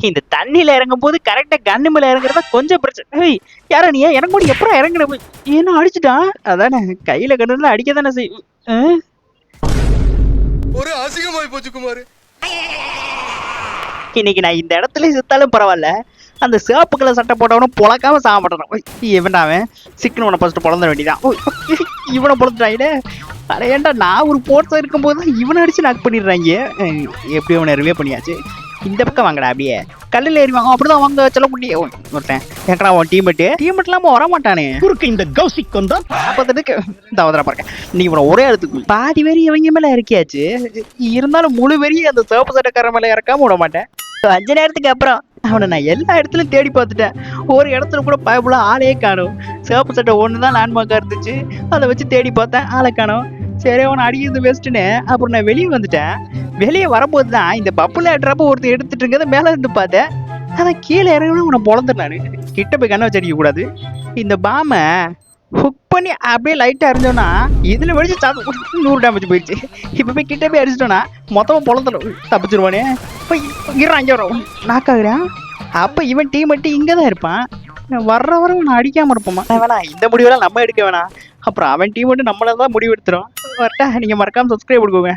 இந்த தண்ணியில இறங்கும் போது கரெக்டா கண்ணு மேல இறங்குறதா கொஞ்சம் பிரச்சனை. யாரா நீ இறங்க கூட எப்பறம் இறங்குற போய் ஏன்னா அடிச்சுட்டான் அதானே கையில கண்ணுல அடிக்க தானே செய்யும். ஒரு அசிங்கமாய் போச்சு குமார். இன்னைக்கு நான் இந்த இடத்துல செத்தாலும் பரவாயில்ல, அந்த சிவப்பு கலர் சட்டை போட்டவனும் பொழக்காம சாக மாட்டான். இவனாவன் சிக்கனவனை ஃபர்ஸ்ட் பொழந்த வேண்டியதான். இவனை பொழந்துட்டாங்களே. அட ஏன்டா நான் ஒரு போர்ட்ஸா இருக்கும்போது தான் இவனை அடிச்சு நாக் பண்ணிடுறாங்க. எப்படி அவனை ரிவே பண்ணியாச்சு. இந்த பக்கம் வாங்கடா அப்படியே கல்லில் ஏறிவாங்க அப்படிதான் வாங்க சொல்ல முடியும். ஒருத்தன் ஏக்கடா உன் டீமெட் இல்லாம வர மாட்டானே குறுக்கு இந்த கௌசிக் வந்தா பார்த்துட்டு தவதரா பாருங்க. நீ இவனை ஒரே இடத்துக்கு பாதி வெறி இவங்க மேல இறக்கியாச்சு, இருந்தாலும் முழு வெறி அந்த சிவப்பு சட்டக்காரன் மேல இறக்காம விட மாட்டேன். 5 நேரத்துக்கு அப்புறம் அவனை நான் எல்லா இடத்துலயும் தேடி பார்த்துட்டேன். ஒரு இடத்துல கூட பயப்புல ஆளே காணும். சிவப்பு சட்டை ஒண்ணுதான் லேண்ட்மார்க்கா இருந்துச்சு, அதை வச்சு தேடி பார்த்தேன், ஆளை காணும். சரி அவனை அடிக்கிறது பெஸ்ட்டுன்னு அப்புறம் நான் வெளியே வந்துட்டேன். வெளியே வரும்போது தான் இந்த பப்புல ட்ராப்பை ஒருத்தர் எடுத்துட்டு இருக்கிறத மேலே இருந்து பார்த்தேன். அதான் கீழே இறங்கணும் உன்னை பொழந்தேன். நான் கிட்ட போய் கண்ணை வச்சு அடிக்க கூடாது. இந்த பாமை ஹுக் பண்ணி அப்படியே லைட்டாக இருந்தோன்னா இதில் வெடிச்சு 100 டேமேஜ் போயிடுச்சு. இப்போ போய் கிட்ட போய் அடிச்சிட்டோன்னா மொத்தமாக பொழந்தணும் தப்பிச்சிருவானே. இப்போ இறான் அங்கே வரும் நாக்காகிறேன். அப்போ இவன் டீம் மட்டும் இங்கே தான் இருப்பான். வர்ற நான் அடிக்காமல் இருப்போமா வேணாம். இந்த முடிவெல்லாம் நம்ம எடுக்க வேணாம், அப்புறம் அவன் டீம் மட்டும் நம்மள தான் முடிவு எடுத்துரும். வரட்டா, நீங்கள் மறக்காமல் சப்ஸ்கிரைப் கொடுக்குங்க.